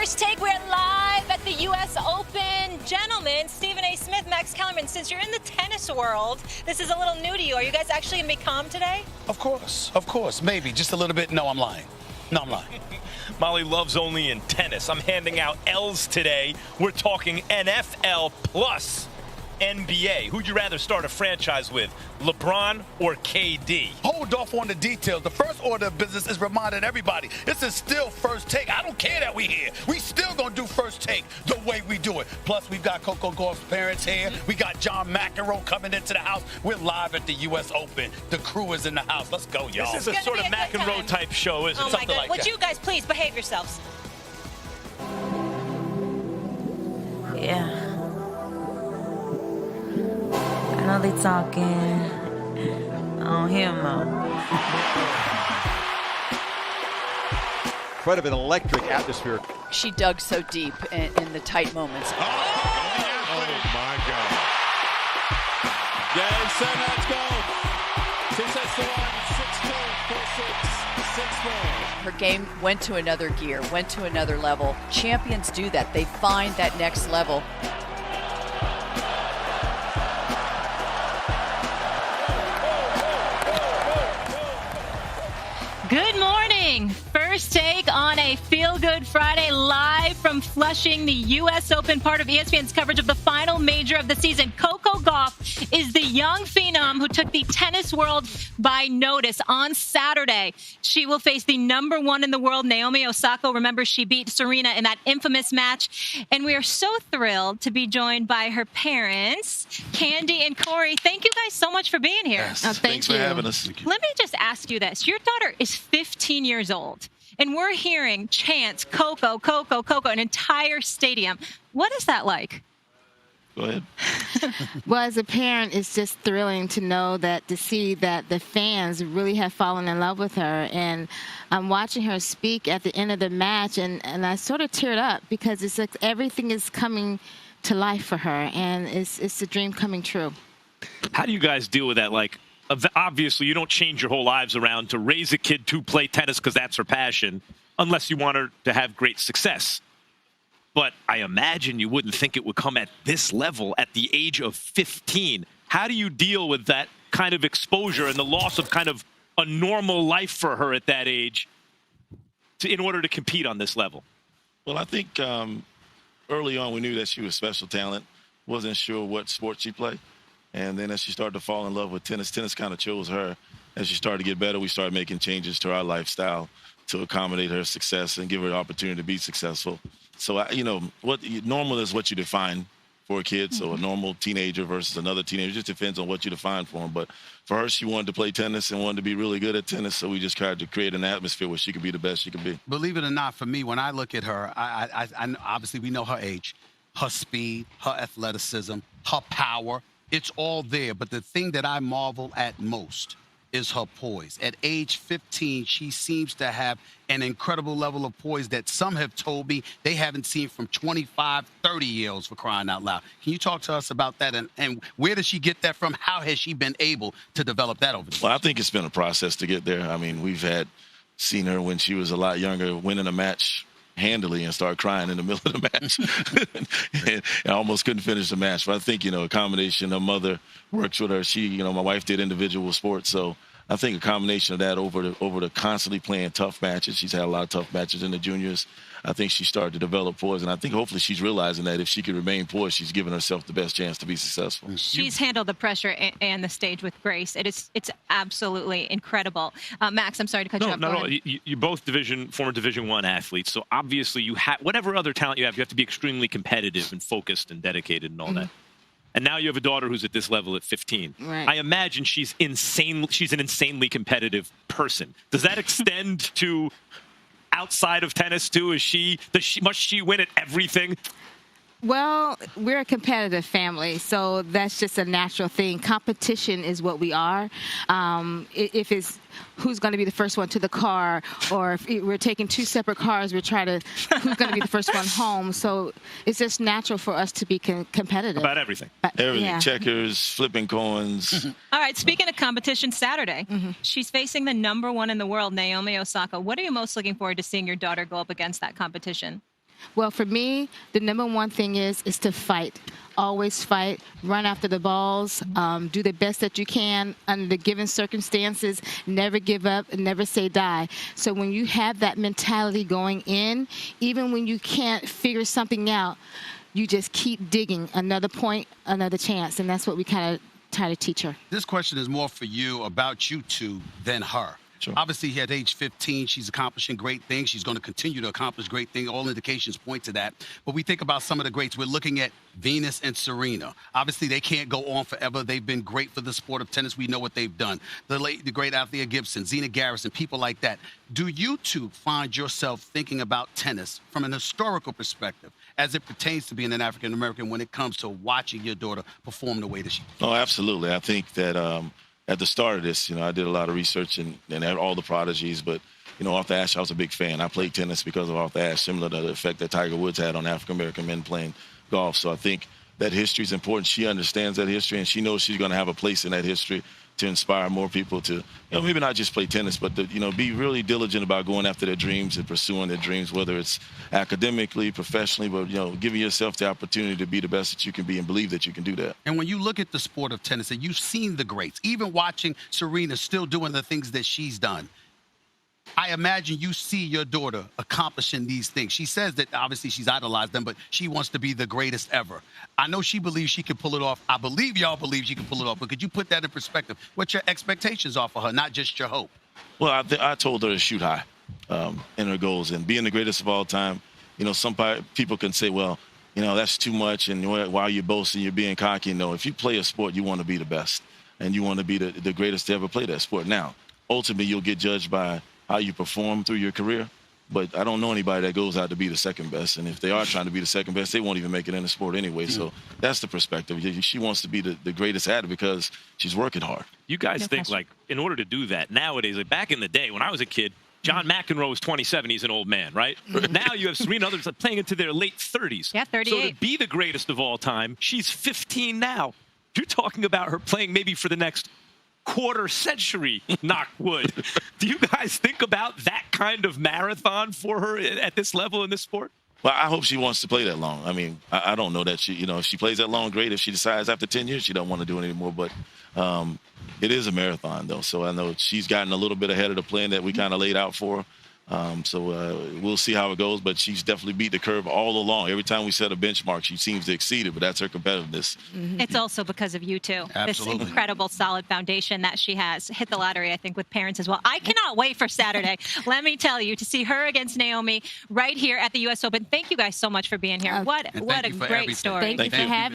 First Take, we're live at the U.S. Open. Gentlemen, Stephen A. Smith, Max Kellerman, since you're in the tennis world, this is a little new to you. Are you guys actually going to be calm today? Of course. Maybe. Just a little bit. No, I'm lying. Molly loves only in tennis. I'm handing out L's today. We're talking NFL plus NBA. Who'd you rather start a franchise with, LeBron or KD? Hold off on the details. The first order of business is reminding everybody, this is still First Take. I don't care that we here. We still gonna do First Take the way we do it. Plus, we've got Coco Gauff's parents here. We got John McEnroe coming into the house. We're live at the U.S. Open. The crew is in the house. Let's go, y'all. This is a sort of McEnroe type show, isn't it? Oh, my God. Would you guys please behave yourselves? Yeah. I know they talking. I don't hear them though. Quite of an electric atmosphere. She dug so deep in the tight moments. Oh my God. Game, set, let's go. 2 sets to 1, 6-2, 4-6, 6-4. Her game went to another gear, went to another level. Champions do that. They find that next level. Good morning. First Take on a Feel Good Friday, live from Flushing, the U.S. Open, part of ESPN's coverage of the final major of the season. Coco Gauff is the young phenom who took the tennis world by notice on Saturday. She will face the number one in the world, Naomi Osaka. Remember, she beat Serena in that infamous match. And we are so thrilled to be joined by her parents, Candi and Corey. Thank you guys so much for being here. Yes. Thanks for having us. Let me just ask you this. Your daughter is 15 years old, and we're hearing chants, Coco, Coco, Coco, an entire stadium. What is that like? Go ahead. Well, as a parent, it's just thrilling to see that the fans really have fallen in love with her. And I'm watching her speak at the end of the match, and I sort of teared up because it's like everything is coming to life for her, and it's a dream coming true. How do you guys deal with that? Like, obviously, you don't change your whole lives around to raise a kid to play tennis because that's her passion, unless you want her to have great success. But I imagine you wouldn't think it would come at this level at the age of 15. How do you deal with that kind of exposure and the loss of kind of a normal life for her at that age in order to compete on this level? Well, I think early on we knew that she was special talent. Wasn't sure what sport she played. And then as she started to fall in love with tennis kind of chose her. As she started to get better, we started making changes to our lifestyle to accommodate her success and give her the opportunity to be successful. So, what normal is what you define for a kid. So a normal teenager versus another teenager, it just depends on what you define for them. But for her, she wanted to play tennis and wanted to be really good at tennis. So we just tried to create an atmosphere where she could be the best she could be. Believe it or not, for me, when I look at her, I obviously we know her age, her speed, her athleticism, her power. It's all there. But the thing that I marvel at most is her poise. At age 15, she seems to have an incredible level of poise that some have told me they haven't seen from 25, 30-year-olds, for crying out loud. Can you talk to us about that? And where does she get that from? How has she been able to develop that over the years? Well, I think it's been a process to get there. I mean, we've seen her when she was a lot younger, winning a match handily and start crying in the middle of the match. and I almost couldn't finish the match. But I think, a combination, her mother works with her. She, my wife did individual sports. So I think a combination of that over the constantly playing tough matches. She's had a lot of tough matches in the juniors. I think she started to develop poise. And I think hopefully she's realizing that if she can remain poised, she's giving herself the best chance to be successful. She's handled the pressure and the stage with grace. It's absolutely incredible. Max, I'm sorry to cut you off. No. You're both former Division I athletes. So obviously you have whatever other talent you have to be extremely competitive and focused and dedicated and all that. And now you have a daughter who's at this level at 15. Right. I imagine she's insane. She's an insanely competitive person. Does that extend to outside of tennis too? Must she win at everything? Well, we're a competitive family, so that's just a natural thing. Competition is what we are. If it's who's going to be the first one to the car, or if we're taking two separate cars, we're trying to who's going to be the first one home. So it's just natural for us to be competitive. About everything. Everything. Yeah. Checkers, flipping coins. All right, speaking of competition, Saturday, she's facing the number one in the world, Naomi Osaka. What are you most looking forward to seeing your daughter go up against that competition? Well, for me, the number one thing is to fight. Always fight, run after the balls, do the best that you can under the given circumstances, never give up, and never say die. So when you have that mentality going in, even when you can't figure something out, you just keep digging, another point, another chance, and that's what we kind of try to teach her. This question is more for you, about you two, than her. Sure. Obviously, at age 15, she's accomplishing great things. She's going to continue to accomplish great things. All indications point to that. But we think about some of the greats. We're looking at Venus and Serena. Obviously, they can't go on forever. They've been great for the sport of tennis. We know what they've done. The great Althea Gibson, Zena Garrison, people like that. Do you two find yourself thinking about tennis from an historical perspective as it pertains to being an African-American when it comes to watching your daughter perform the way that she performs? Oh, absolutely. I think that at the start of this, I did a lot of research and all the prodigies, but, off the Ashe, I was a big fan. I played tennis because of off the Ashe, similar to the effect that Tiger Woods had on African-American men playing golf. So I think that history is important. She understands that history, and she knows she's going to have a place in that history to inspire more people to, maybe not just play tennis, but to, be really diligent about going after their dreams and pursuing their dreams, whether it's academically, professionally, but, giving yourself the opportunity to be the best that you can be and believe that you can do that. And when you look at the sport of tennis, and you've seen the greats, even watching Serena still doing the things that she's done, I imagine you see your daughter accomplishing these things. She says that obviously she's idolized them, but she wants to be the greatest ever. I know she believes she can pull it off. I believe y'all believe she can pull it off. But could you put that in perspective? What your expectations are for her, not just your hope? Well, I told her to shoot high in her goals. And being the greatest of all time, some people can say, well, that's too much. And while you're boasting, you're being cocky. No, if you play a sport, you want to be the best. And you want to be the greatest to ever play that sport. Now, ultimately, you'll get judged by how you perform through your career, but I don't know anybody that goes out to be the second best. And if they are trying to be the second best, they won't even make it in the sport anyway. So that's the perspective. She wants to be the greatest at it because she's working hard. You guys think, like, in order to do that nowadays, like back in the day when I was a kid, John McEnroe was 27. He's an old man, right? Now you have Serena, others are playing into their late 30s. Yeah, 38. So to be the greatest of all time, she's 15 now. You're talking about her playing maybe for the next quarter century, knock wood. Do you guys think about that kind of marathon for her at this level in this sport? Well, I hope she wants to play that long. I mean, I don't know that she, if she plays that long, great. If she decides after 10 years she don't want to do it anymore, but it is a marathon, though. So I know she's gotten a little bit ahead of the plan that we kind of laid out for her. So we'll see how it goes, but she's definitely beat the curve all along. Every time we set a benchmark, she seems to exceed it, but that's her competitiveness. It's also because of you two. Absolutely. This incredible, solid foundation that she has. Hit the lottery, I think, with parents as well. I cannot wait for Saturday. Let me tell you, to see her against Naomi right here at the U.S. Open. Thank you guys so much for being here. What a great story. Thank you for having